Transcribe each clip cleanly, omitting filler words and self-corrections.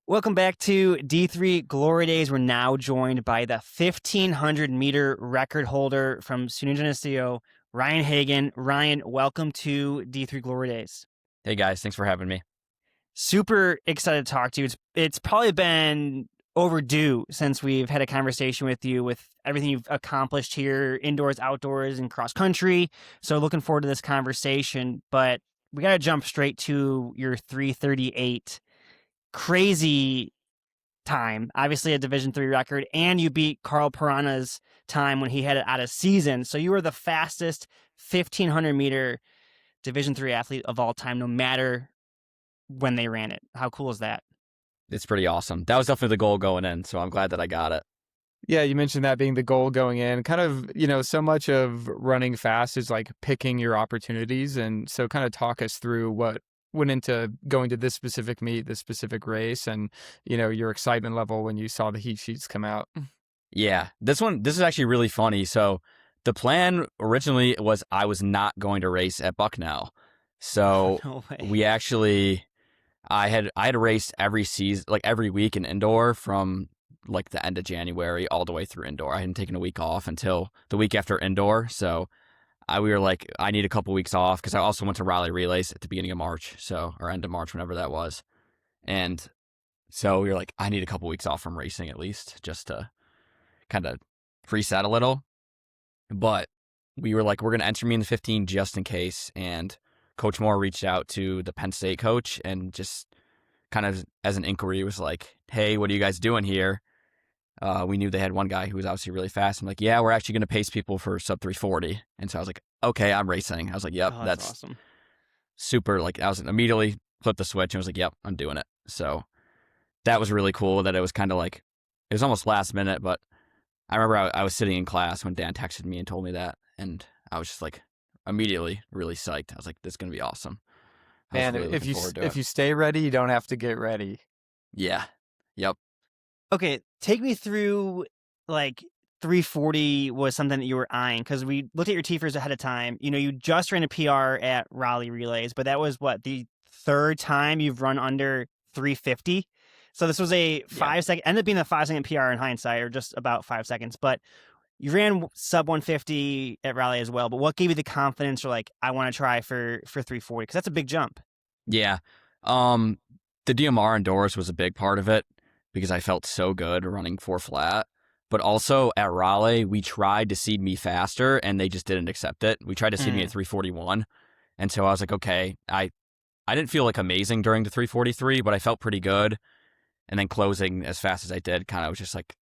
Welcome back to D3 Glory Days. We're now joined by the 1,500-meter record holder from SUNY Geneseo, Ryan Hagan. Ryan, welcome to D3 Glory Days. Hey guys, thanks for having me. Super excited to talk to you. It's probably been overdue since we've had a conversation with you with everything you've accomplished here, indoors, outdoors, and cross country. So looking forward to this conversation, but we got to jump straight to your 3:38. Crazy time, obviously a Division III record, and you beat Carl Pirana's time when he had it out of season. So you were the fastest 1,500-meter Division III athlete of all time, no matter when they ran it. How cool is that? It's pretty awesome. That was definitely the goal going in, so I'm glad that I got it. Yeah, you mentioned that being the goal going in. Kind of, so much of running fast is like picking your opportunities. And so kind of talk us through what went into going to this specific meet, this specific race, and, your excitement level when you saw the heat sheets come out. Yeah, this is actually really funny. So the plan originally was I was not going to race at Bucknell. So No way. we actually, I had raced every season, like every week in indoor from like the end of January all the way through indoor. I hadn't taken a week off until the week after indoor. So we were like, I need a couple weeks off because I also went to Raleigh Relays at the beginning of March, or end of March, whenever that was. And so we were like, I need a couple weeks off from racing at least just to kind of reset a little. But we were like, we're going to enter me in the 15 just in case. And Coach Moore reached out to the Penn State coach and just kind of as an inquiry was like, hey, what are you guys doing here? We knew they had one guy who was obviously really fast. I'm like, yeah, we're actually going to pace people for sub 340. And so I was like, okay, I'm racing. I was like, yep, that's awesome. Super. Like I was immediately flipped the switch and was like, yep, I'm doing it. So that was really cool that it was kind of like, it was almost last minute, but I remember I was sitting in class when Dan texted me and told me that. And I was just like immediately really psyched. I was like, this is going to be awesome. Man, really if you stay ready, you don't have to get ready. Yeah. Yep. Okay, take me through, like, 340 was something that you were eyeing, because we looked at your TFers ahead of time. You just ran a PR at Raleigh Relays, but that was, the third time you've run under 350? So this was a 5-second, ended up being a 5-second PR in hindsight, or just about 5 seconds, but you ran sub 150 at Raleigh as well. But what gave you the confidence, or like, I want to try for 340? Because that's a big jump. Yeah. The DMR indoors was a big part of it because I felt so good running 4 flat. But also at Raleigh, we tried to seed me faster and they just didn't accept it. We tried to seed me at 341. And so I was like, okay, I didn't feel like amazing during the 343, but I felt pretty good. And then closing as fast as I did, kind of was just like,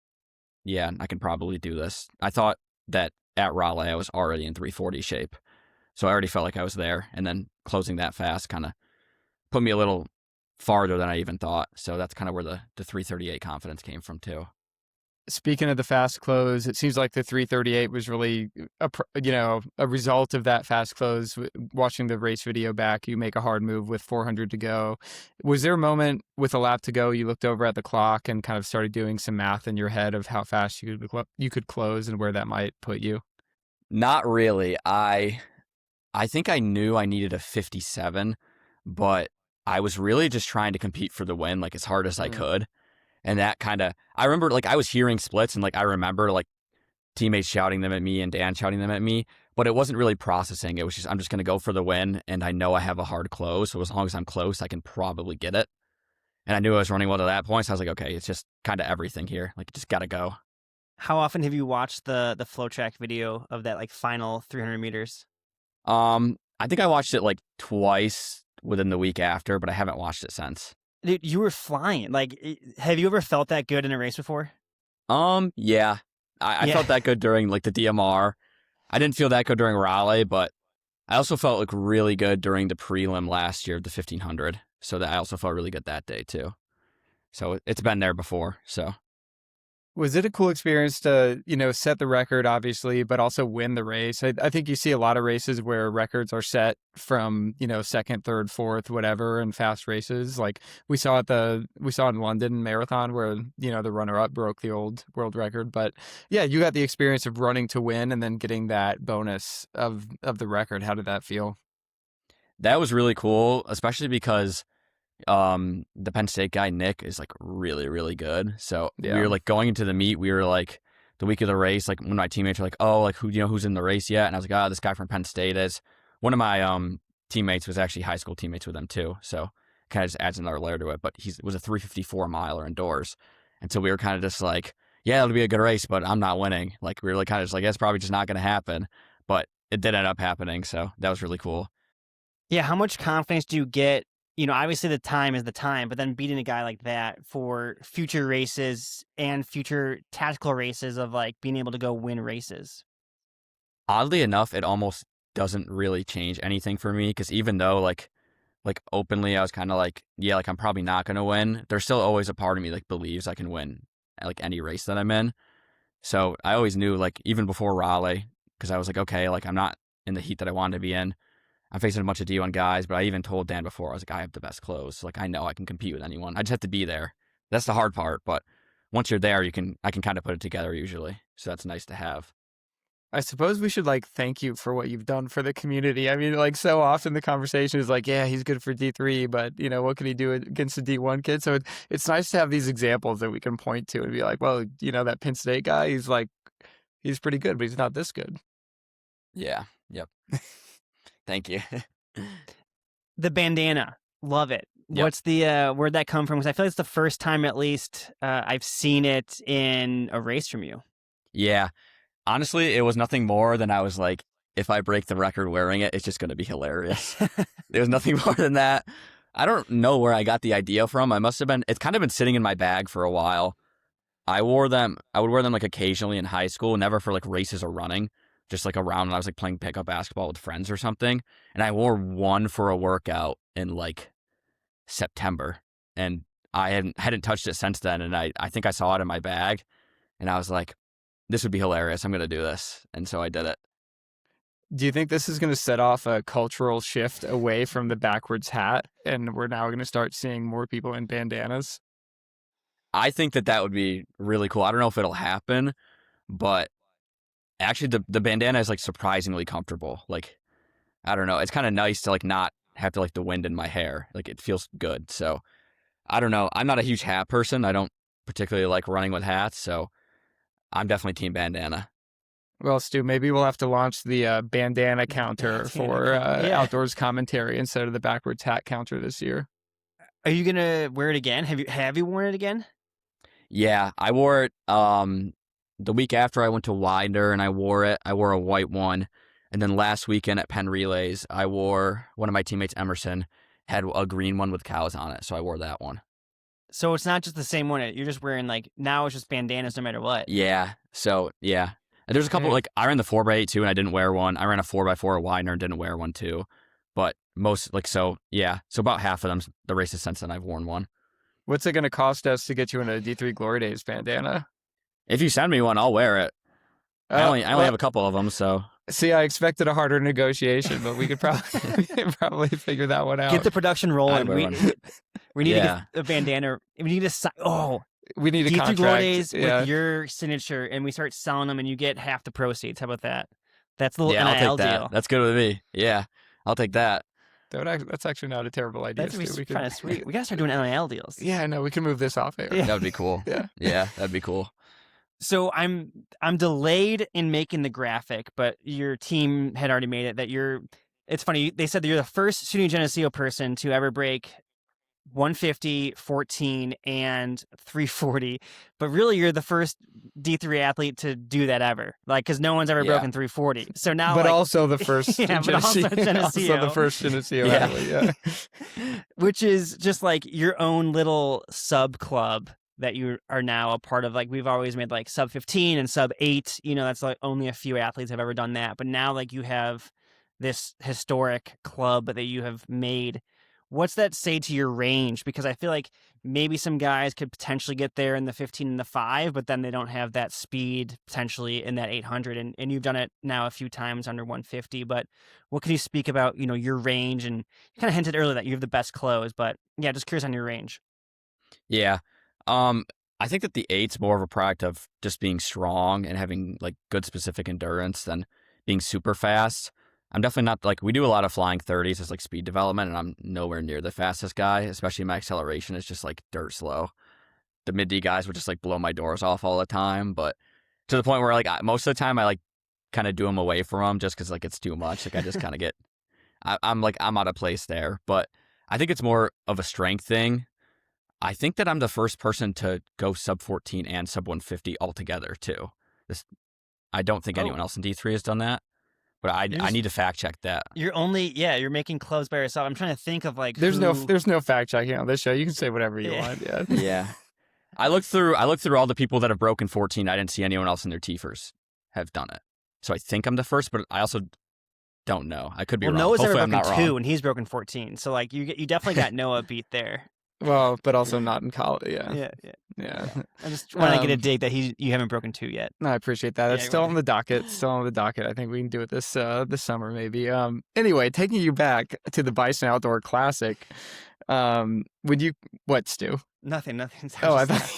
yeah, I can probably do this. I thought that at Raleigh, I was already in 340 shape. So I already felt like I was there. And then closing that fast kind of put me a little farther than I even thought. So that's kind of where the 338 confidence came from too. Speaking of the fast close, it seems like the 338 was really a result of that fast close. Watching the race video back, you make a hard move with 400 to go. Was there a moment with a lap to go you looked over at the clock and kind of started doing some math in your head of how fast you could close and where that might put you? Not really. I think I knew I needed a 57, but I was really just trying to compete for the win like as hard as I could. And that kind of, I remember like I was hearing splits and like I remember like teammates shouting them at me and Dan shouting them at me, but it wasn't really processing. It was just, I'm just going to go for the win. And I know I have a hard close. So as long as I'm close, I can probably get it. And I knew I was running well to that point. So I was like, okay, it's just kind of everything here. Like, just got to go. How often have you watched the flow track video of that, like, final 300 meters? I think I watched it like twice within the week after, but I haven't watched it since. Dude, you were flying. Like, have you ever felt that good in a race before? Yeah. I felt that good during like the DMR. I didn't feel that good during Raleigh, but I also felt like really good during the prelim last year of the 1500. So that I also felt really good that day too. So it's been there before. So Was it a cool experience to, set the record, obviously, but also win the race? I think you see a lot of races where records are set from, second, third, fourth, whatever, in fast races. Like we saw in London Marathon where, the runner-up broke the old world record. But yeah, you got the experience of running to win and then getting that bonus of the record. How did that feel? that was really cool, especially because The Penn State guy, Nick, is like really, really good. So we Yeah. were like going into the meet, we were like the week of the race, like when my teammates were like, oh, like who's in the race yet? And I was like, this guy from Penn State is. One of my teammates was actually high school teammates with him too. So kind of just adds another layer to it. But he was a 3:54 miler indoors. And so we were kind of just like, yeah, it'll be a good race, but I'm not winning. Like we were like kind of just like, that's probably just not going to happen. But it did end up happening. So that was really cool. Yeah, how much confidence do you get? Obviously the time is the time, but then beating a guy like that for future races and future tactical races of like being able to go win races. Oddly enough, it almost doesn't really change anything for me because even though like openly I was kind of like, yeah, like I'm probably not going to win, there's still always a part of me like believes I can win like any race that I'm in. So I always knew like even before Raleigh, because I was like, okay, like I'm not in the heat that I wanted to be in. I'm facing a bunch of D1 guys, but I even told Dan before, I was like, I have the best clothes. Like I know I can compete with anyone. I just have to be there. That's the hard part, but once you're there, I can kind of put it together usually. So that's nice to have. I suppose we should like thank you for what you've done for the community. I mean, like so often the conversation is like, yeah, he's good for D3, but what can he do against the D1 kid? So it's nice to have these examples that we can point to and be like, well, that Penn State guy, he's pretty good, but he's not this good. Yeah. Yep. Thank you. The bandana, love it. Yep. What's the where'd that come from? Because I feel like it's the first time at least I've seen it in a race from you. Yeah. Honestly, it was nothing more than I was like, if I break the record wearing it, it's just going to be hilarious. There was nothing more than that. I don't know where I got the idea from. It's kind of been sitting in my bag for a while. I would wear them like occasionally in high school, never for like races or running, just like around when I was like playing pickup basketball with friends or something. And I wore one for a workout in like September. And I hadn't touched it since then. And I think I saw it in my bag and I was like, this would be hilarious. I'm going to do this. And so I did it. Do you think this is going to set off a cultural shift away from the backwards hat? And we're now going to start seeing more people in bandanas? I think that would be really cool. I don't know if it'll happen, but actually the bandana is like surprisingly comfortable. Like, I don't know. It's kind of nice to like not have to like the wind in my hair. Like it feels good. So I don't know. I'm not a huge hat person. I don't particularly like running with hats. So I'm definitely team bandana. Well, Stu, maybe we'll have to launch the bandana counter for outdoors commentary instead of the backwards hat counter this year. Are you gonna wear it again? Have you worn it again? Yeah, I wore it the week after I went to Winder and I wore it. I wore a white one. And then last weekend at Penn Relays, I wore one of my teammates, Emerson, had a green one with cows on it. So I wore that one. So it's not just the same one. You're just wearing like, now it's just bandanas no matter what. Yeah. So, yeah. And there's a couple, like, I ran the 4x8 too, and I didn't wear one. I ran a 4x4 at Widener and didn't wear one too. But most, like, so, yeah. So about half of them, the races since then, I've worn one. What's it going to cost us to get you in a D3 Glory Days bandana? If you send me one, I'll wear it. I only have a couple of them, so. See, I expected a harder negotiation, but we could probably figure that one out. Get the production rolling. We need to get a bandana. We need to we need a D3 contract. Glory Days with your signature, and we start selling them, and you get half the proceeds. How about that? That's the little NIL I'll take that. deal. That's good with me. Yeah, I'll take that. That's actually not a terrible idea. That's kind of sweet. We gotta start doing NIL deals. Yeah, I know. We can move this off air. That would be cool. Yeah, that'd be cool. So I'm delayed in making the graphic, but your team had already made it. It's funny. They said that you're the first SUNY Geneseo person to ever break 150, 14, and 340. But really, you're the first D3 athlete to do that ever. Like, because no one's ever broken 340. So now, but also the first. But also Geneseo. Also the first Geneseo athlete. Yeah. Which is just like your own little sub club that you are now a part of. Like, we've always made like sub 15 and sub 8. That's like only a few athletes have ever done that. But now, like, you have this historic club that you have made. What's that say to your range? Because I feel like maybe some guys could potentially get there in the 15 and the 5, but then they don't have that speed potentially in that 800. And you've done it now a few times under 150. But what can you speak about, your range? And you kind of hinted earlier that you have the best clothes, but yeah, just curious on your range. Yeah. I think that the 8's more of a product of just being strong and having like good specific endurance than being super fast. I'm definitely not like, we do a lot of flying 30s as like speed development, and I'm nowhere near the fastest guy, especially my acceleration is just like dirt slow. The mid D guys would just like blow my doors off all the time, but to the point where like most of the time I like kind of do them away from them just because like it's too much. Like I just kind of get, I'm out of place there. But I think it's more of a strength thing. I think that I'm the first person to go sub 14 and sub 150 altogether too. I don't think anyone else in D3 has done that, but I need to fact check that. You're making clubs by yourself. I'm trying to think of like there's no fact checking on this show. You can say whatever you want. Yeah. Yeah. I looked through all the people that have broken 14. I didn't see anyone else in their T-first have done it. So I think I'm the first, but I also don't know. I could be wrong. Noah's Hopefully ever I'm not broken 2 wrong. and he's broken 14. So like you definitely got Noah beat there. Well, but also not in college. Yeah. I just want to get a dig that you haven't broken 2 yet. No, I appreciate that. It's still on the docket. I think we can do it this summer maybe. Anyway, taking you back to the Bison Outdoor Classic, would you what, Stu? Nothing. Oh, I thought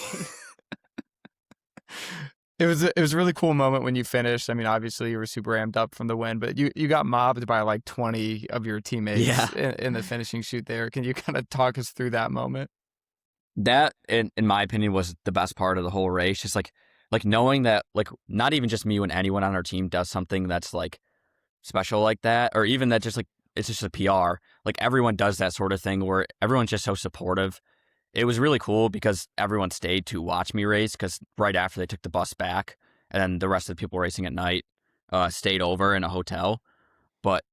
it was a really cool moment when you finished. I mean, obviously you were super amped up from the win, but you got mobbed by like 20 of your teammates in the finishing shoot there. Can you kind of talk us through that moment? That, in my opinion, was the best part of the whole race. Just like knowing that, like, not even just me, when anyone on our team does something that's like special like that, or even that just like it's just a PR. Like everyone does that sort of thing where everyone's just so supportive. It was really cool because everyone stayed to watch me race, because right after they took the bus back, and then the rest of the people racing at night stayed over in a hotel. But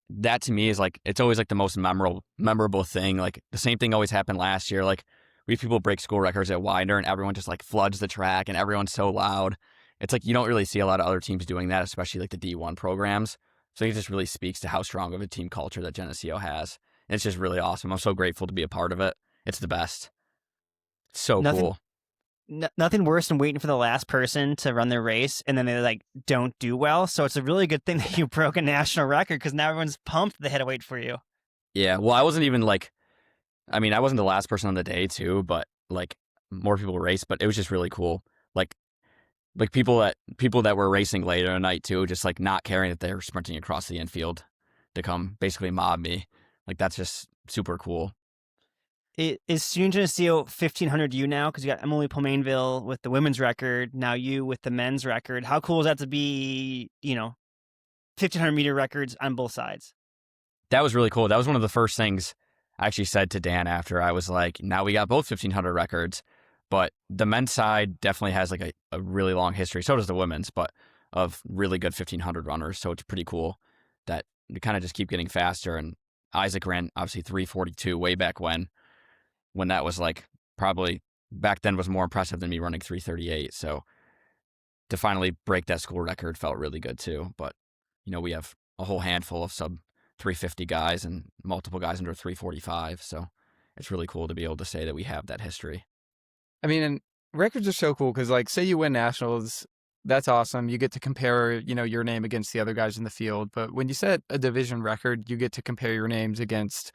that to me is like, it's always like the most memorable thing. Like the same thing always happened last year. Like we have people break school records at Winder, and everyone just like floods the track, and everyone's so loud. It's like you don't really see a lot of other teams doing that, especially like the D1 programs. So it just really speaks to how strong of a team culture that Geneseo has. And it's just really awesome. I'm so grateful to be a part of it. It's the best. It's so cool. Nothing worse than waiting for the last person to run their race and then they like don't do well. So it's a really good thing that you broke a national record, because now everyone's pumped they had to wait for you. Yeah, well, I wasn't even like, I mean, I wasn't the last person on the day too, but like more people raced, but it was just really cool. Like people that were racing later at night too, just like not caring that they were sprinting across the infield to come basically mob me. Like that's just super cool. Is SUNY Geneseo 1,500 you now? Because you got Emily Pomainville with the women's record, now you with the men's record. How cool is that to be, 1,500 meter records on both sides? That was really cool. That was one of the first things I actually said to Dan after. I was like, now we got both 1,500 records, but the men's side definitely has like a really long history. So does the women's, but of really good 1,500 runners. So it's pretty cool that we kind of just keep getting faster. And Isaac ran obviously 3:42 way back when that was like probably back then was more impressive than me running 3:38. So to finally break that school record felt really good too. But, we have a whole handful of sub 350 guys and multiple guys under 345. So it's really cool to be able to say that we have that history. I mean, and records are so cool because, like, say you win nationals, that's awesome. You get to compare, your name against the other guys in the field. But when you set a division record, you get to compare your names against,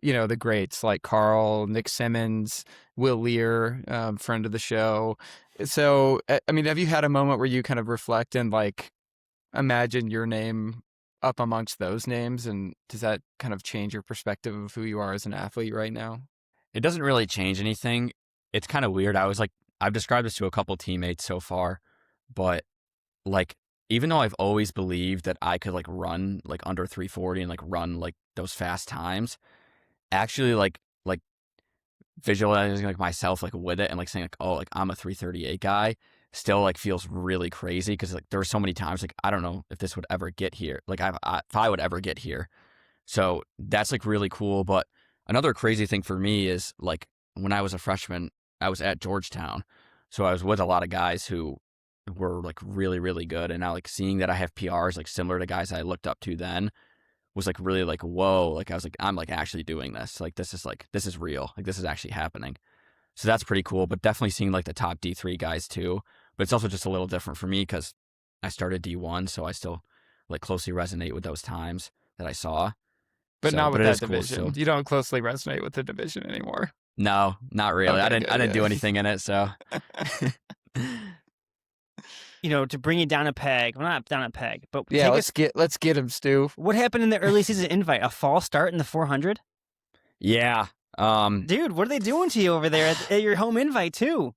the greats like Carl, Nick Simmons, Will Lear, friend of the show. So, I mean, have you had a moment where you kind of reflect and like imagine your name up amongst those names? And does that kind of change your perspective of who you are as an athlete right now? It doesn't really change anything. It's kind of weird. I've described this to a couple teammates so far, but like, even though I've always believed that I could like run like under 340 and like run like those fast times, actually like visualizing like myself like with it and like saying like, oh, like I'm a 338 guy still like feels really crazy, because like there were so many times like I don't know if this would ever get here, like if I would ever get here. So that's like really cool. But another crazy thing for me is like when I was a freshman, I was at Georgetown, so I was with a lot of guys who were like really, really good, and now like seeing that I have PRs like similar to guys I looked up to then was like really like, whoa, like I was like, I'm like actually doing this. Like this is real. Like this is actually happening. So that's pretty cool. But definitely seeing like the top D3 guys too. But it's also just a little different for me because I started D1, so I still like closely resonate with those times that I saw. But not with that division. Cool, you don't closely resonate with the division anymore. No, not really. Okay, I didn't do anything in it, so to bring you down a peg. Well, not down a peg, but Yeah, let's get him, Stu. What happened in the early season invite? A false start in the 400? Yeah. Dude, what are they doing to you over there at your home invite too?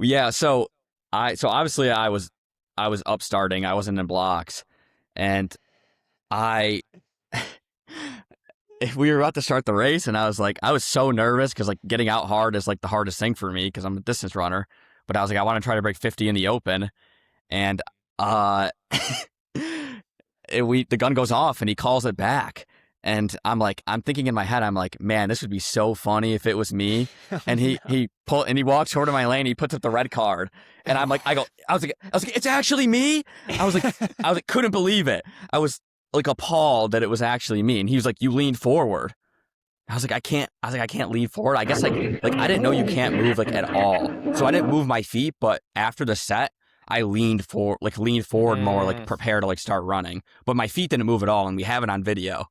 Yeah. So obviously I was upstarting. I wasn't in blocks, and we were about to start the race, and I was so nervous because like getting out hard is like the hardest thing for me because I'm a distance runner. But I was like, I want to try to break 50 in the open, and the gun goes off and he calls it back. And I'm thinking in my head, I'm like, man, this would be so funny if it was me. And he walks toward my lane, he puts up the red card. And I was like, it's actually me. I was like, couldn't believe it. I was like appalled that it was actually me. And he was like, you leaned forward. I was like, I can't lean forward. I guess like I didn't know you can't move like at all. So I didn't move my feet, but after the set, I leaned forward more, like prepared to like start running. But my feet didn't move at all, and we have it on video.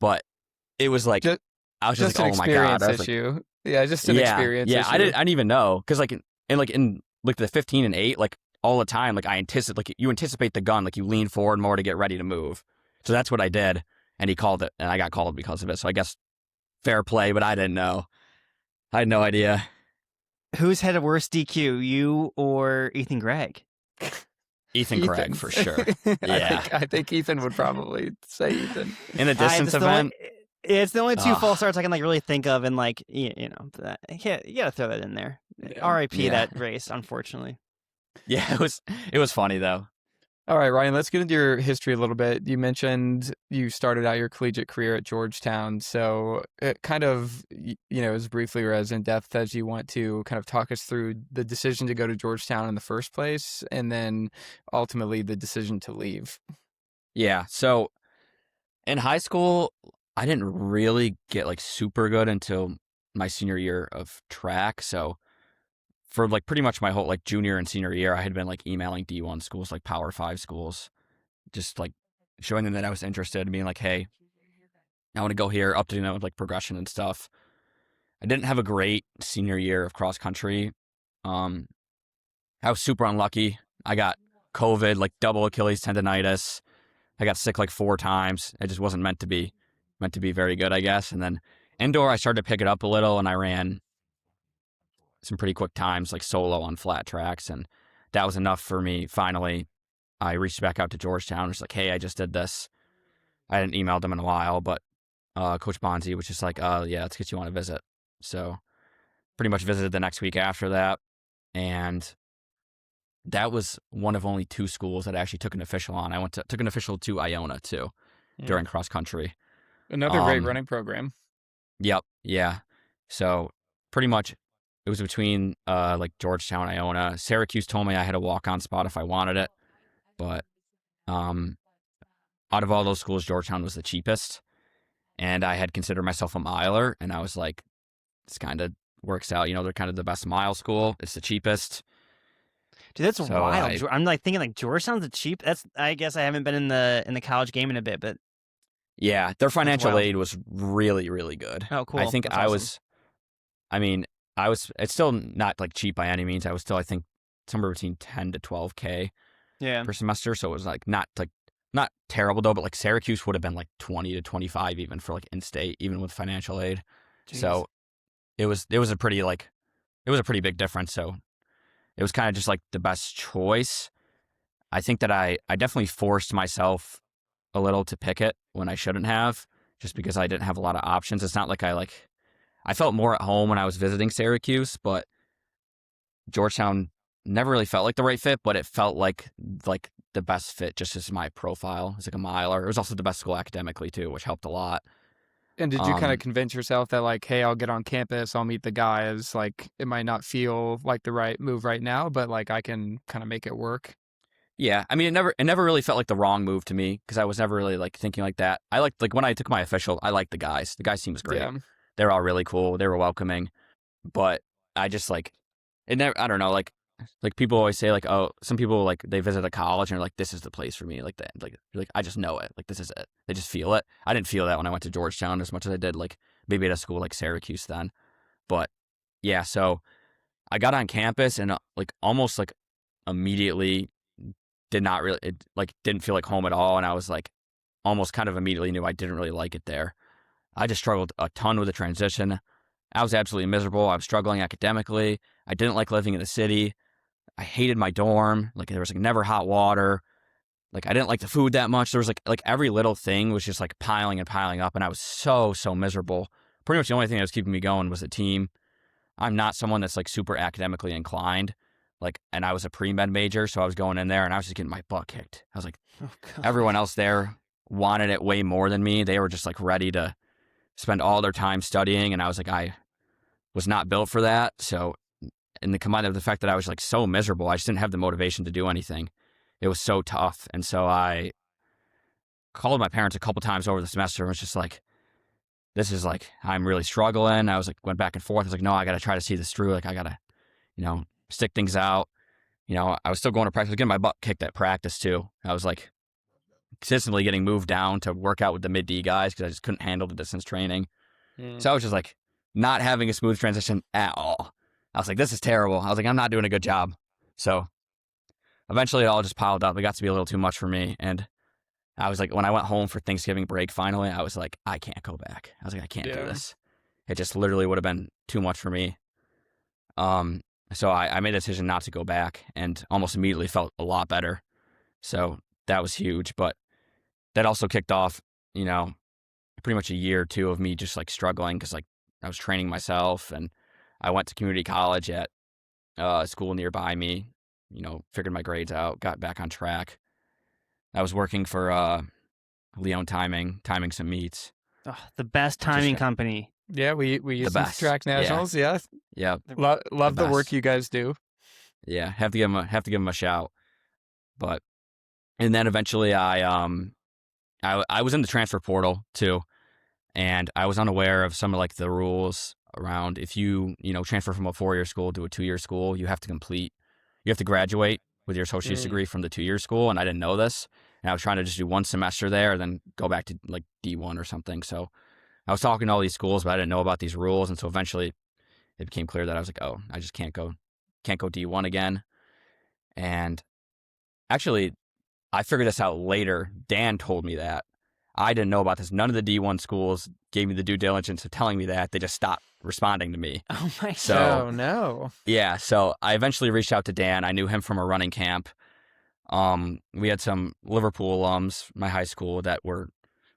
But it was like I was just like, oh my god, issue. Yeah, just an experience. Yeah, issue. I didn't even know because like in the 15 and 8, like all the time, like you anticipate the gun, like you lean forward more to get ready to move. So that's what I did, and he called it, and I got called because of it. So I guess fair play, but I didn't know. I had no idea. Who's had a worse DQ, you or Ethan Gregg? Ethan Gregg for sure. Yeah, I think Ethan would probably say Ethan in a distance event. It's the only two false starts I can like really think of, and like you gotta throw that in there. Yeah. R.I.P. that race, unfortunately. Yeah, it was funny though. All right, Ryan, let's get into your history a little bit. You mentioned you started out your collegiate career at Georgetown. So it kind of, as briefly or as in-depth as you want to kind of talk us through the decision to go to Georgetown in the first place and then ultimately the decision to leave. Yeah, so in high school, I didn't really get like super good until my senior year of track. So for like pretty much my whole like junior and senior year, I had been like emailing D1 schools, like Power 5 schools, just like showing them that I was interested and being like, hey, I want to go here, updating them with like progression and stuff. I didn't have a great senior year of cross country. I was super unlucky. I got COVID, like double Achilles tendonitis. I got sick like 4 times. It just wasn't meant to be very good, I guess. And then indoor, I started to pick it up a little, and I ran some pretty quick times, like solo on flat tracks, and that was enough for me. Finally, I reached back out to Georgetown. Was like, hey, I just did this. I hadn't emailed them in a while, but Coach Bonzi was just like, yeah, let's get you on a visit. So pretty much visited the next week after that, and that was one of only 2 schools that I actually took an official on. I took an official to Iona too during cross country. Another great running program. Yep. Yeah. So pretty much it was between like Georgetown, Iona. Syracuse told me I had a walk-on spot if I wanted it, but out of all those schools, Georgetown was the cheapest, and I had considered myself a miler, and I was like, this kind of works out. They're kind of the best mile school. It's the cheapest. Dude, that's wild. I'm like thinking like Georgetown's the cheap. I guess I haven't been in the college game in a bit, but yeah, their financial aid was really, really good. Oh, cool. I think that's I awesome. was. I mean, it's still not like cheap by any means. I was still, I think, somewhere between 10 to 12K per semester. So it was like not terrible though, but like Syracuse would have been like 20 to 25 even for like in-state, even with financial aid. Jeez. So it was a pretty big difference. So it was kind of just like the best choice. I think that I definitely forced myself a little to pick it when I shouldn't have, just because I didn't have a lot of options. It's not like I felt more at home when I was visiting Syracuse, but Georgetown never really felt like the right fit, but it felt like the best fit just as my profile as like a miler. It was also the best school academically too, which helped a lot. And did you kind of convince yourself that like, hey, I'll get on campus, I'll meet the guys, like it might not feel like the right move right now, but like I can kind of make it work? Yeah, I mean, it never really felt like the wrong move to me because I was never really like thinking like that. I liked like when I took my official, I liked the guys. The guys seems great. Yeah. They're all really cool. They were welcoming, but I just like it never. I don't know. Like people always say like, oh, some people like they visit a college and are like, this is the place for me. Like that. Like I just know it. Like this is it. They just feel it. I didn't feel that when I went to Georgetown as much as I did like maybe at a school like Syracuse then. But yeah, so I got on campus and like almost like immediately didn't feel like home at all. And I was like, almost kind of immediately knew I didn't really like it there. I just struggled a ton with the transition. I was absolutely miserable. I was struggling academically. I didn't like living in the city. I hated my dorm. Like, there was like never hot water. Like, I didn't like the food that much. There was like every little thing was just like piling and piling up, and I was so miserable. Pretty much the only thing that was keeping me going was the team. I'm not someone that's like super academically inclined. Like, and I was a pre-med major, so I was going in there and I was just getting my butt kicked. I was like, everyone else there wanted it way more than me. They were just like ready to spend all their time studying, and I was like, I was not built for that. So, and the combined of the fact that I was like so miserable, I just didn't have the motivation to do anything. It was so tough. And so I called my parents a couple times over the semester and was just like, this is like, I'm really struggling. I was like, went back and forth. I was like, no, I got to try to see this through. Like, I got to, stick things out. I was still going to practice, getting my butt kicked at practice too. I was like consistently getting moved down to work out with the mid-D guys because I just couldn't handle the distance training. So I was just like not having a smooth transition at all. I was like, this is terrible. I was like, I'm not doing a good job. So eventually it all just piled up. It got to be a little too much for me. And I was like, when I went home for Thanksgiving break, finally, I was like, I can't go back. I was like, I can't do this. It just literally would have been too much for me. So I made a decision not to go back and almost immediately felt a lot better. So that was huge. But that also kicked off, pretty much a year or two of me just like struggling because like I was training myself, and I went to community college at a school nearby me, figured my grades out, got back on track. I was working for Leon Timing some meets. Oh, the best timing company. Yeah, we used to track nationals. Yeah. Love the work you guys do. Yeah, have to give them a shout. But and then eventually I was in the transfer portal too, and I was unaware of some of like the rules around if you transfer from a 4-year school to a 2-year school, you have to graduate with your associate's degree from the 2-year school, and I didn't know this. And I was trying to just do one semester there and then go back to like D1 or something. So I was talking to all these schools, but I didn't know about these rules. And so eventually it became clear that I was like, oh, I just can't go D1 again. And actually, I figured this out later. Dan told me that. I didn't know about this. None of the D1 schools gave me the due diligence of telling me that. They just stopped responding to me. Oh my God. Oh no. Yeah. So I eventually reached out to Dan. I knew him from a running camp. We had some Liverpool alums, my high school, that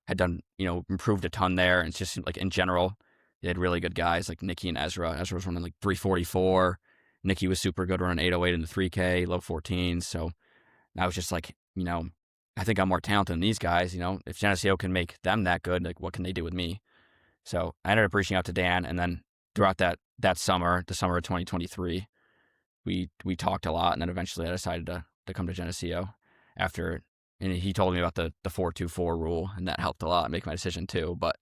had done, improved a ton there. And it's just like in general, they had really good guys like Nikki and Ezra. Ezra was running like 3:44. Nikki was super good running 8:08 in the 3K, low 14s. So I was just like, I think I'm more talented than these guys. If Geneseo can make them that good, like what can they do with me? So I ended up reaching out to Dan, and then throughout that summer, the summer of 2023, we talked a lot, and then eventually I decided to come to Geneseo after, and he told me about the 4-2-4 rule, and that helped a lot make my decision too. But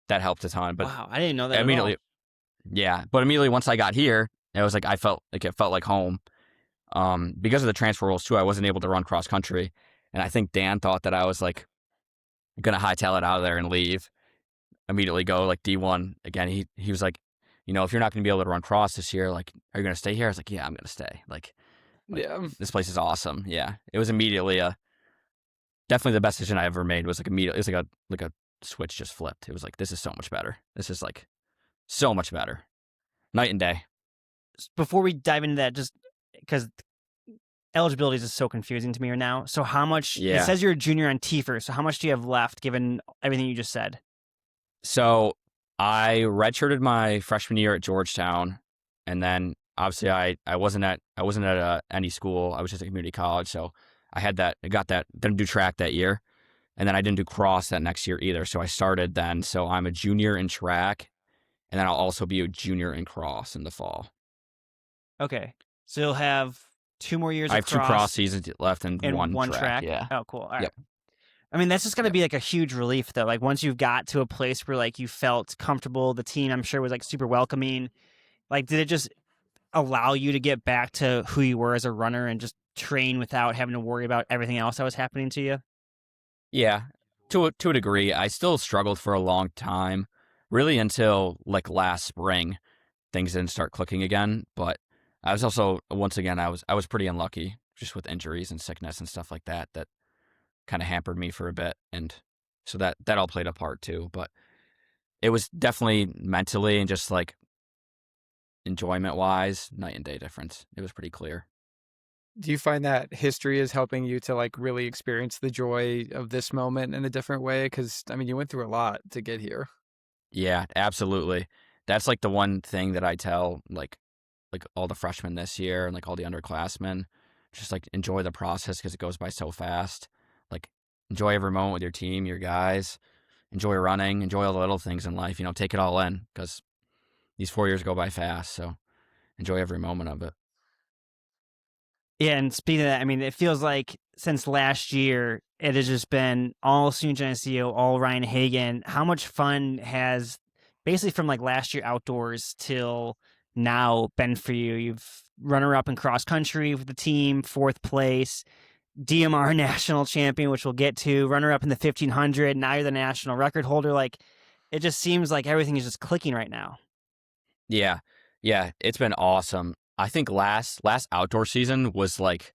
that helped a ton. But wow, I didn't know that immediately. At all. Yeah, but immediately once I got here, it was like it felt like home. Because of the transfer rules too, I wasn't able to run cross country, and I think Dan thought that I was like gonna hightail it out of there and leave, immediately go like D1 again. He was like, if you're not gonna be able to run cross this year, like, are you gonna stay here? I was like, yeah, I'm gonna stay. Like Yeah. this place is awesome. Yeah, it was immediately definitely the best decision I ever made. Was like immediately, it was like a switch just flipped. It was like, this is so much better. This is like so much better, night and day. Before we dive into that, just because eligibility is just so confusing to me right now. So how much, Yeah. It says you're a junior on TFER, so how much do you have left given everything you just said? So I redshirted my freshman year at Georgetown, and then obviously I wasn't at any school. I was just at community college, so I got that, didn't do track that year, and then I didn't do cross that next year either. So I started then. So I'm a junior in track, and then I'll also be a junior in cross in the fall. Okay, so you'll have 2 more years. I have of 2 cross seasons left and one track. Yeah. Oh, cool. All right. Yep. I mean, that's just going to be like a huge relief, though. Like once you've got to a place where like you felt comfortable, the team I'm sure was like super welcoming. Like, did it just allow you to get back to who you were as a runner and just train without having to worry about everything else that was happening to you? Yeah, to a degree. I still struggled for a long time, really until like last spring, things didn't start clicking again. But I was also, once again, I was pretty unlucky just with injuries and sickness and stuff like that kind of hampered me for a bit, and so that all played a part too. But it was definitely mentally and just like enjoyment wise, night and day difference. It was pretty clear. Do you find that history is helping you to like really experience the joy of this moment in a different way? Because I mean, you went through a lot to get here. Yeah, absolutely. That's like the one thing that I tell like all the freshmen this year and like all the underclassmen, just like enjoy the process because it goes by so fast. Like enjoy every moment with your team, your guys. Enjoy running, enjoy all the little things in life. Take it all in because these 4 years go by fast. So enjoy every moment of it. Yeah, and speaking of that, I mean, it feels like since last year, it has just been all SUNY Geneseo, all Ryan Hagan. How much fun has basically from like last year outdoors till now been for you? You've runner-up in cross country with the team, 4th place, DMR national champion, which we'll get to, runner-up in the 1500. Now you're the national record holder. Like, it just seems like everything is just clicking right now. Yeah, it's been awesome. I think last outdoor season was like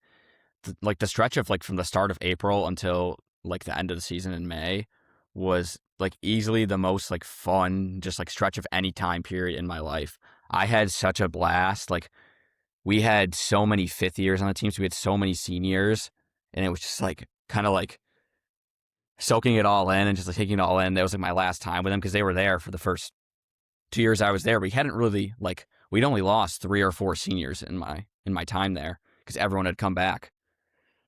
the stretch of like from the start of April until like the end of the season in May was like easily the most like fun just like stretch of any time period in my life. I had such a blast. Like we had so many 5th years on the team, so we had so many seniors, and it was just like kind of like soaking it all in and just like taking it all in. That was like my last time with them because they were there for the first 2 years I was there. We hadn't really like we'd only lost 3 or 4 seniors in my time there because everyone had come back.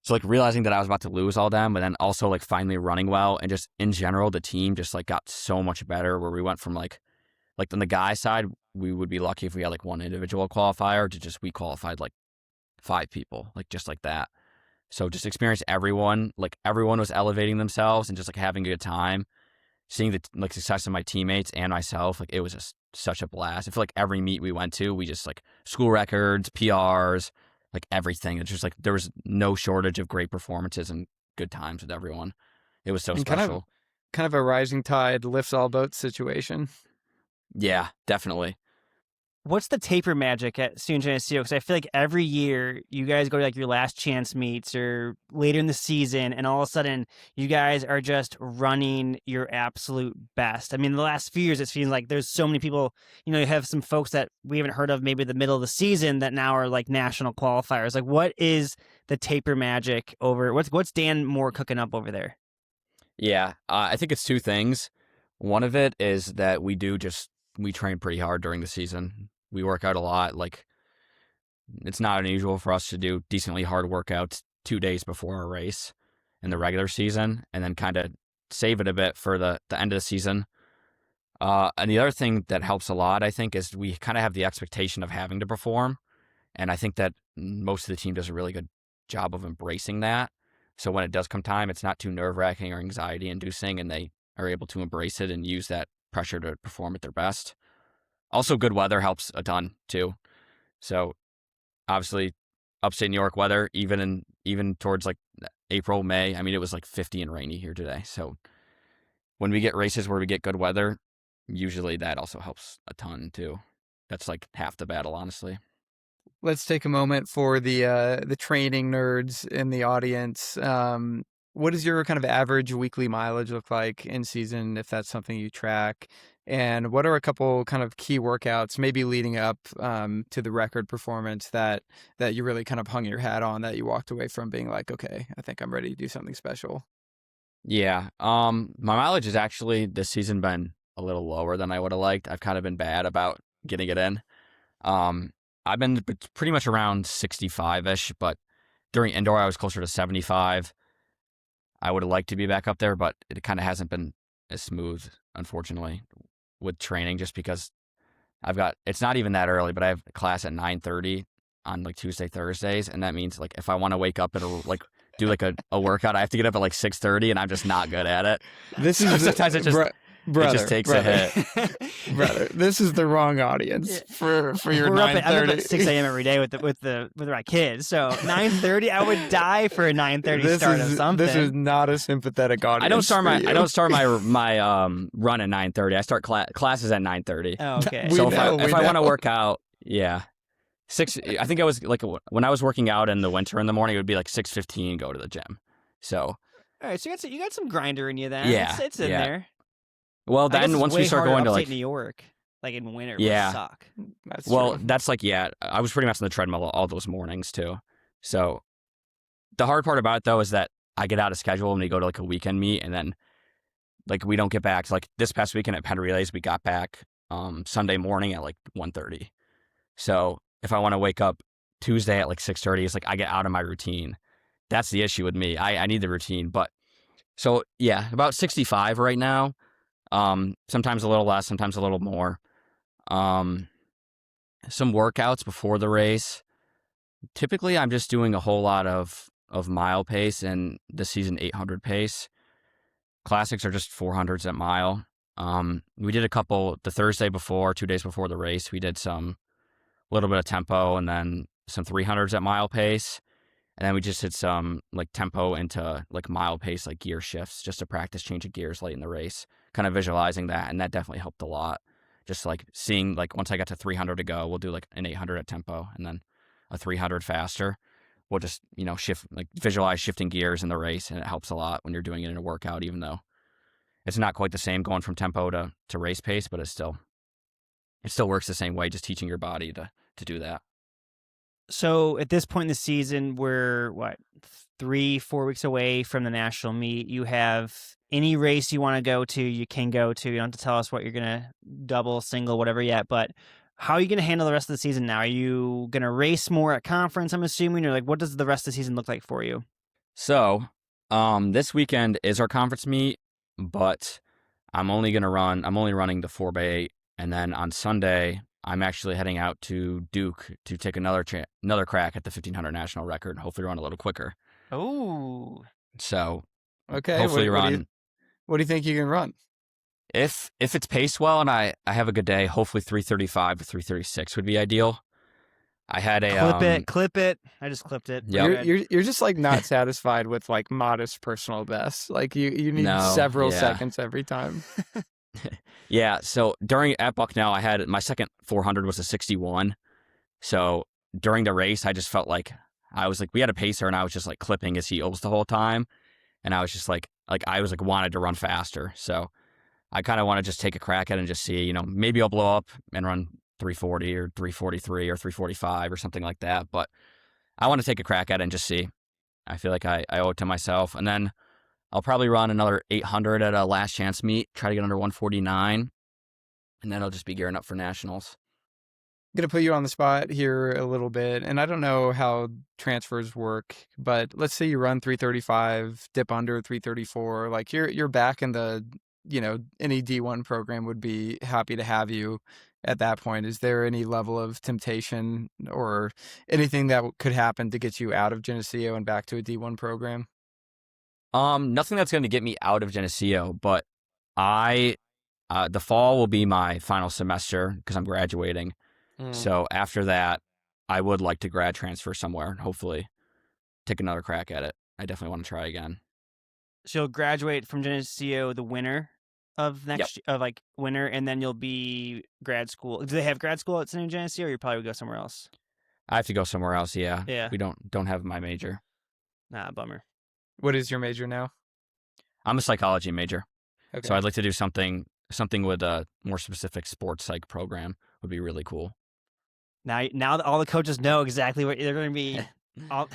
So like realizing that I was about to lose all them, but then also like finally running well, and just in general the team just like got so much better. Where we went from like on the guy side, we would be lucky if we had like one individual qualifier to just we qualified like 5 people, like just like that. So just experience everyone, like everyone was elevating themselves and just like having a good time. Seeing the like success of my teammates and myself, like it was just such a blast. I feel like every meet we went to, we just like school records, PRs, like everything. It's just like there was no shortage of great performances and good times with everyone. It was so And special. Kind of a rising tide lifts all boats situation. Yeah, definitely. What's the taper magic at SUNY Geneseo? Because I feel like every year you guys go to like your last chance meets or later in the season, and all of a sudden you guys are just running your absolute best. I mean, the last few years it seems like there's so many people. You have some folks that we haven't heard of maybe the middle of the season that now are like national qualifiers. Like, what is the taper magic over? What's Dan Moore cooking up over there? Yeah, I think it's 2 things. One of it is that we train pretty hard during the season. We work out a lot. Like it's not unusual for us to do decently hard workouts 2 days before our race in the regular season, and then kind of save it a bit for the end of the season. And the other thing that helps a lot, I think, is we kind of have the expectation of having to perform. And I think that most of the team does a really good job of embracing that. So when it does come time, it's not too nerve-wracking or anxiety-inducing, and they are able to embrace it and use that pressure to perform at their best. Also, good weather helps a ton, too. So obviously, upstate New York weather, even towards like April, May, I mean, it was like 50 and rainy here today. So when we get races where we get good weather, usually that also helps a ton, too. That's like half the battle, honestly. Let's take a moment for the training nerds in the audience. What does your kind of average weekly mileage look like in season, if that's something you track? And what are a couple kind of key workouts, maybe leading up to the record performance that you really kind of hung your hat on, that you walked away from being like, okay, I think I'm ready to do something special? Yeah. My mileage has actually this season been a little lower than I would have liked. I've kind of been bad about getting it in. I've been pretty much around 65-ish, but during indoor I was closer to 75. I would have liked to be back up there, but it kind of hasn't been as smooth, unfortunately, with training, just because it's not even that early, but I have a class at 9:30 on like Tuesday, Thursdays. And that means like if I want to wake up and like do like a workout, I have to get up at like 6:30, and I'm just not good at it. This is sometimes it just takes a hit. Brother, this is the wrong audience for your 9:30. I'm up at 6 a.m. every day with my kids. So 9:30, I would die for a 9:30 start of something. This is not a sympathetic audience. I don't start my run at 9:30. I start classes at 9:30. Oh, okay. So if I want to work out, yeah. I think I was like when I was working out in the winter in the morning, it would be like 6:15 go to the gym. So All right, so you got some grinder in you then. yeah, It's in yeah. there. Well, I guess then it's once way we start harder going to upstate like New York, like in winter, yeah, would suck. That's well, true. that's like I was pretty much on the treadmill all those mornings too. So the hard part about it though is that I get out of schedule and we go to like a weekend meet, and then like we don't get back. So, like this past weekend at Penn Relays, we got back Sunday morning at like 1:30. So if I want to wake up Tuesday at like 6:30, it's like I get out of my routine. That's the issue with me. I need the routine. But so yeah, about 65 right now. Sometimes a little less, sometimes a little more. Some workouts before the race. Typically, I'm just doing a whole lot of mile pace and this season 800 pace. Classics are just 400s at mile. We did a couple the Thursday before, 2 days before the race. We did some little bit of tempo and then some 300s at mile pace. And then we just did some like tempo into like mile pace, like gear shifts, just to practice changing gears late in the race, kind of visualizing that. And that definitely helped a lot. Just like seeing like once I got to 300 to go, we'll do like an 800 at tempo and then a 300 faster. We'll just, shift, like visualize shifting gears in the race. And it helps a lot when you're doing it in a workout, even though it's not quite the same going from tempo to race pace, but it still works the same way, just teaching your body to do that. So at this point in the season, we're 3-4 weeks away from the national meet. You have any race you want to go to, you can go to. You don't have to tell us what you're gonna double, single, whatever yet. But how are you gonna handle the rest of the season now? Are you gonna race more at conference, I'm assuming, or like what does the rest of the season look like for you? So, this weekend is our conference meet, but I'm only running the 4x8, and then on Sunday I'm actually heading out to Duke to take another crack at the 1500 national record and hopefully run a little quicker. Oh, So Okay. hopefully What do you think you can run? if it's paced well and I have a good day, hopefully 3:35 to 3:36 would be ideal. I had a clip it. I just clipped it. Yep. You're just like not satisfied with like modest personal bests. Like you need several seconds every time. Yeah, so at Bucknell, I had my second 400 was a 61. So during the race, I just felt like we had a pacer and I was just like clipping his heels the whole time. And I was just like I was like wanted to run faster. So I kind of want to just take a crack at it and just see, maybe I'll blow up and run 340 or 343 or 345 or something like that. But I want to take a crack at it and just see. I feel like I owe it to myself. And then I'll probably run another 800 at a last chance meet, try to get under 149, and then I'll just be gearing up for nationals. I'm going to put you on the spot here a little bit, and I don't know how transfers work, but let's say you run 335, dip under 334, like you're back in the, any D1 program would be happy to have you at that point. Is there any level of temptation or anything that could happen to get you out of Geneseo and back to a D1 program? Nothing that's going to get me out of Geneseo, but the fall will be my final semester because I'm graduating. So after that, I would like to grad transfer somewhere and hopefully take another crack at it. I definitely want to try again. So you'll graduate from Geneseo the winter of winter, and then you'll be grad school. Do they have grad school at SUNY Geneseo, or you probably would go somewhere else? I have to go somewhere else. Yeah. Yeah. We don't have my major. Nah, bummer. What is your major now? I'm a psychology major. Okay. So I'd like to do something with a more specific sports psych program would be really cool. Now that all the coaches know exactly what they're going to be. You're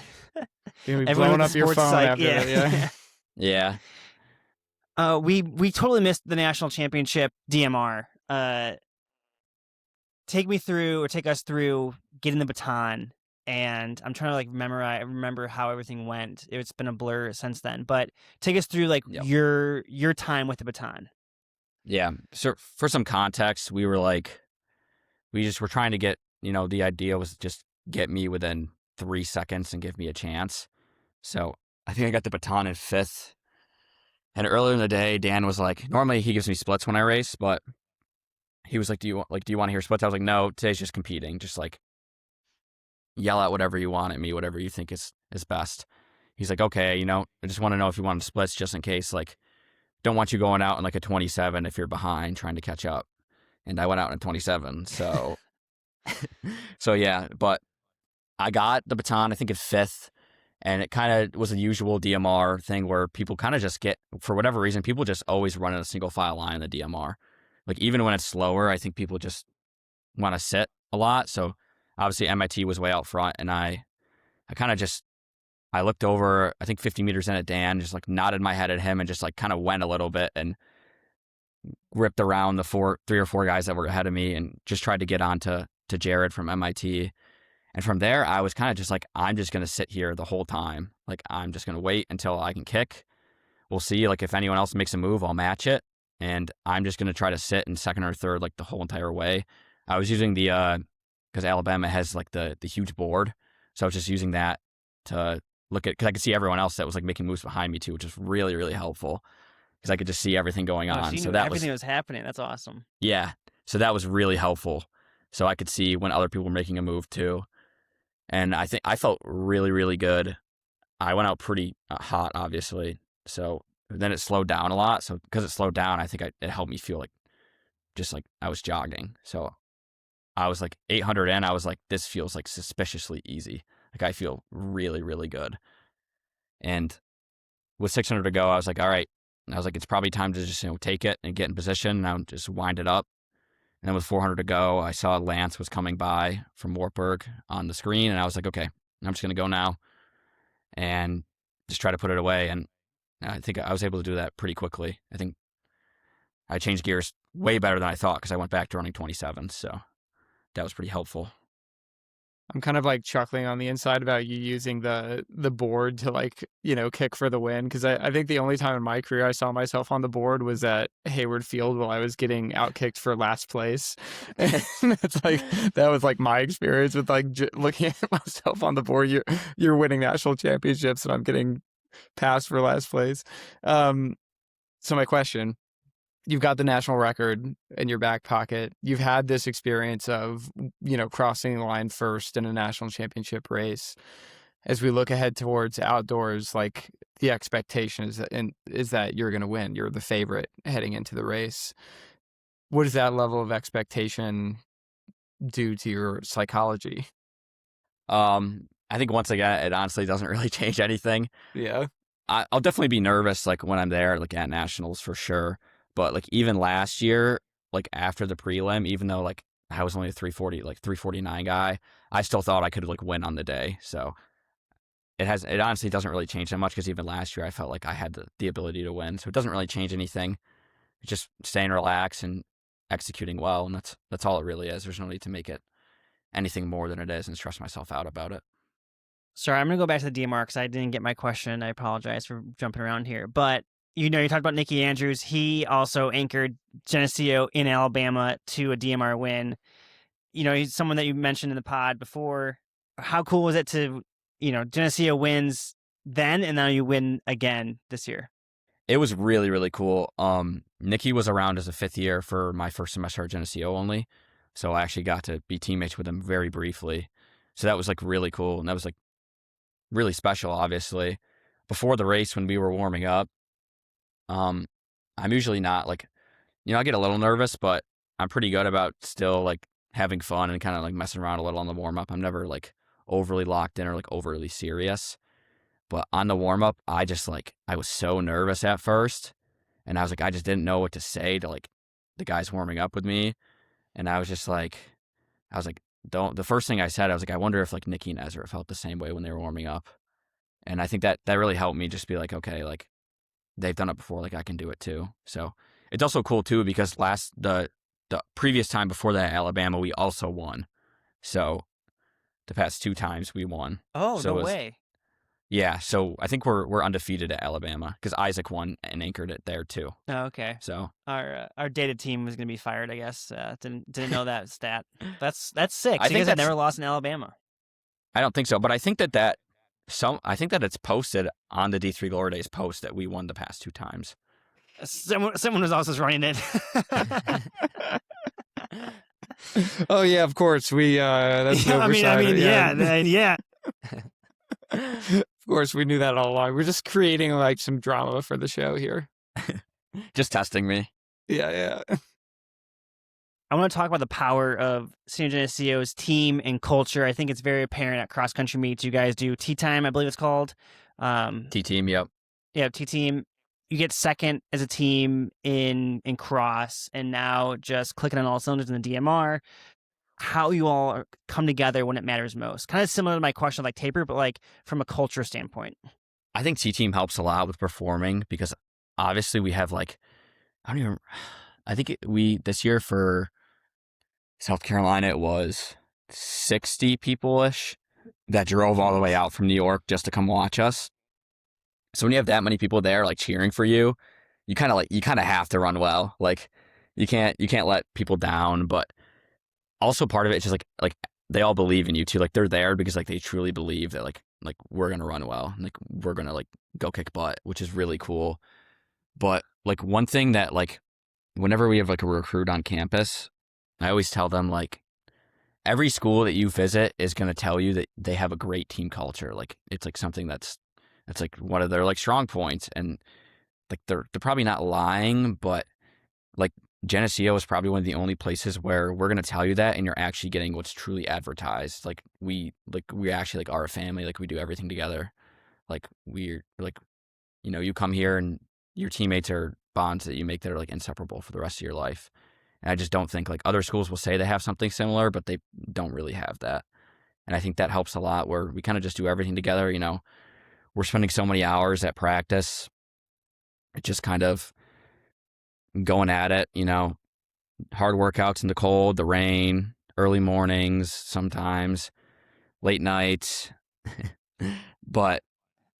gonna be blowing up your phone after that, yeah. We totally missed the national championship DMR. Take us through getting the baton. And I'm trying to remember how everything went. It's been a blur since then, but take us through your time with the baton. Yeah. So for some context, we were trying to get, the idea was just get me within 3 seconds and give me a chance. So I think I got the baton in 5th. And earlier in the day, Dan was like, normally he gives me splits when I race, but he was like, do you want to hear splits? I was like, no, today's just competing. Just like yell out whatever you want at me, whatever you think is best. He's like, okay, I just want to know if you want splits just in case, don't want you going out in like a 27 if you're behind trying to catch up. And I went out in 27. So, so yeah, but I got the baton, I think in 5th, and it kind of was a usual DMR thing where people kind of just get, for whatever reason, people just always run in a single file line in the DMR. Like even when it's slower, I think people just want to sit a lot. So obviously MIT was way out front, and I kind of just, I looked over, I think 50 meters in at Dan, just like nodded my head at him and just like kind of went a little bit and ripped around the 3 or 4 guys that were ahead of me and just tried to get on to Jared from MIT. And from there, I was kind of just like, I'm just going to sit here the whole time. Like, I'm just going to wait until I can kick. We'll see. Like, if anyone else makes a move, I'll match it. And I'm just going to try to sit in 2nd or 3rd, like, the whole entire way. I was using because Alabama has, like, the huge board. So I was just using that to look at, because I could see everyone else that was, like, making moves behind me, too, which was really, really helpful. Because I could just see everything going on. So so that everything was happening. That's awesome. Yeah. So that was really helpful. So I could see when other people were making a move, too. And I think I felt really, really good. I went out pretty hot, obviously. So then it slowed down a lot. So because it slowed down, I think it helped me feel like just like I was jogging. So I was like 800 in. I was like, this feels like suspiciously easy. Like I feel really, really good. And with 600 to go, I was like, all right. I was like, it's probably time to just take it and get in position. Now just wind it up. And then with 400 to go, I saw Lance was coming by from Wartburg on the screen, and I was like, okay, I'm just going to go now and just try to put it away. And I think I was able to do that pretty quickly. I think I changed gears way better than I thought because I went back to running 27, so that was pretty helpful. I'm kind of like chuckling on the inside about you using the board to like, kick for the win. Cause I think the only time in my career I saw myself on the board was at Hayward Field while I was getting outkicked for last place. And it's like, that was like my experience with like looking at myself on the board. You're winning national championships and I'm getting passed for last place. So my question, you've got the national record in your back pocket. You've had this experience of, crossing the line first in a national championship race. As we look ahead towards outdoors, like the expectation is that you're going to win. You're the favorite heading into the race. What does that level of expectation do to your psychology? I think once again, it honestly doesn't really change anything. Yeah. I'll definitely be nervous like when I'm there, like at nationals for sure. But like even last year, like after the prelim, even though like I was only a 340, like 349 guy, I still thought I could like win on the day. So it honestly doesn't really change that much because even last year I felt like I had the ability to win. So it doesn't really change anything. It's just staying relaxed and executing well, and that's all it really is. There's no need to make it anything more than it is and stress myself out about it. Sorry, I'm going to go back to the DMR because I didn't get my question. I apologize for jumping around here. But, you talked about Nicky Andrews. He also anchored Geneseo in Alabama to a DMR win. He's someone that you mentioned in the pod before. How cool was it to, Geneseo wins then and now you win again this year? It was really, really cool. Nicky was around as a 5th year for my first semester at Geneseo only. So I actually got to be teammates with him very briefly. So that was like really cool. And that was like really special, obviously. Before the race, when we were warming up, I'm usually not like, I get a little nervous, but I'm pretty good about still like having fun and kind of like messing around a little on the warm up. I'm never like overly locked in or like overly serious. But on the warm up, I was so nervous at first. And I was like, I just didn't know what to say to like the guys warming up with me. And I was like, the first thing I said, I was like, I wonder if like Nicky and Ezra felt the same way when they were warming up. And I think that really helped me just be like, okay, like they've done it before, like I can do it too. So it's also cool too because the previous time before that Alabama, we also won. So the past 2 times we won. Oh, so no way. Yeah, so I think we're undefeated at Alabama because Isaac won and anchored it there too. Oh, okay. So our data team was going to be fired, I guess. Didn't know that stat. That's sick. I So you think guys have never lost in Alabama. I don't think so, but I think that it's posted on the D3 Glory Days post that we won the past 2 times. Someone was also running it. Oh yeah, of course. We that's yeah, an oversight. yeah. Of course, we knew that all along. We're just creating like some drama for the show here. Just testing me. Yeah. I want to talk about the power of SUNY Geneseo's team and culture. I think it's very apparent at cross country meets. You guys do tea time, I believe it's called. T-team, yep. Yeah, T team. You get second as a team in cross, and now just clicking on all cylinders in the DMR. How you all come together when it matters most. Kind of similar to my question like Taper, but like from a culture standpoint. I think T-team helps a lot with performing because obviously we have like, we this year for South Carolina, it was 60 people-ish that drove all the way out from New York just to come watch us. So when you have that many people there, like cheering for you, you kind of have to run well. Like you can't let people down, but also part of it is just like they all believe in you too. Like they're there because like they truly believe that like we're going to run well. And, like we're going to like go kick butt, which is really cool. But like one thing that like whenever we have like a recruit on campus, I always tell them like every school that you visit is going to tell you that they have a great team culture. Like it's like something that's like one of their like strong points, and like they're probably not lying, but like Geneseo is probably one of the only places where we're going to tell you that and you're actually getting what's truly advertised. Like we actually like are a family. Like we do everything together. Like we're like, you know, you come here and your teammates are bonds that you make that are like inseparable for the rest of your life. And I just don't think like other schools will say they have something similar, but they don't really have that. And I think that helps a lot where we kind of just do everything together. You know, we're spending so many hours at practice. It's just kind of going at it, you know, hard workouts in the cold, the rain, early mornings, sometimes late nights. But,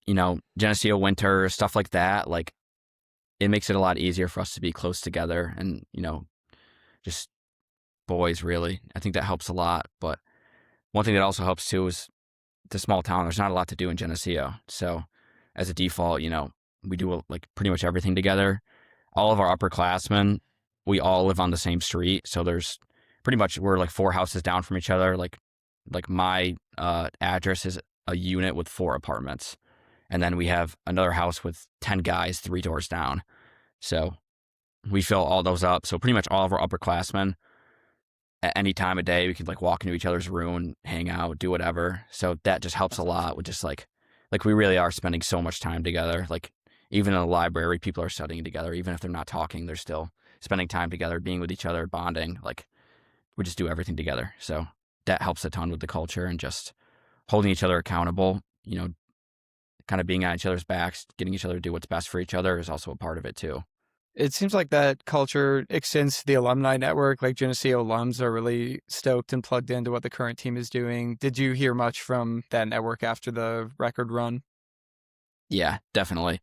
you know, Geneseo winter, stuff like that, like it makes it a lot easier for us to be close together and, you know, just boys really. I think that helps a lot. But one thing that also helps too is the small town. There's not a lot to do in Geneseo. So as a default, you know, we do like pretty much everything together. All of our upperclassmen, we all live on the same street. So there's pretty much, we're like 4 houses down from each other. Like my address is a unit with 4 apartments. And then we have another house with 10 guys 3 doors down. So we fill all those up. So pretty much all of our upperclassmen at any time of day, we could like walk into each other's room and hang out, do whatever. So that just helps a lot with just like we really are spending so much time together. Like even in the library, people are studying together. Even if they're not talking, they're still spending time together, being with each other, bonding. Like we just do everything together. So that helps a ton with the culture and just holding each other accountable, you know, kind of being on each other's backs, getting each other to do what's best for each other is also a part of it too. It seems like that culture extends to the alumni network. Like Geneseo alums are really stoked and plugged into what the current team is doing. Did you hear much from that network after the record run? Yeah, definitely.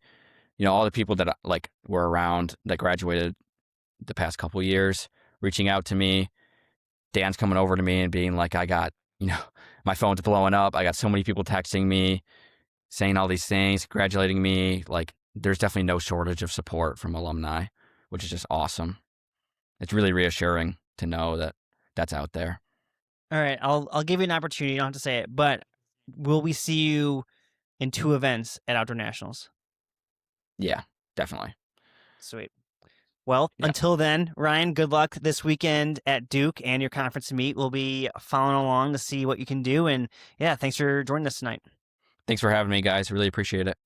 You know, all the people that like were around that graduated the past couple of years, reaching out to me, Dan's coming over to me and being like, I got, you know, my phone's blowing up. I got so many people texting me, saying all these things, congratulating me. Like, there's definitely no shortage of support from alumni, which is just awesome. It's really reassuring to know that that's out there. All right, I'll give you an opportunity. You don't have to say it, but will we see you in 2 events at Outdoor Nationals? Yeah, definitely. Sweet. Well, Yeah. Until then, Ryan, good luck this weekend at Duke and your conference meet. We'll be following along to see what you can do. And yeah, thanks for joining us tonight. Thanks for having me, guys. Really appreciate it.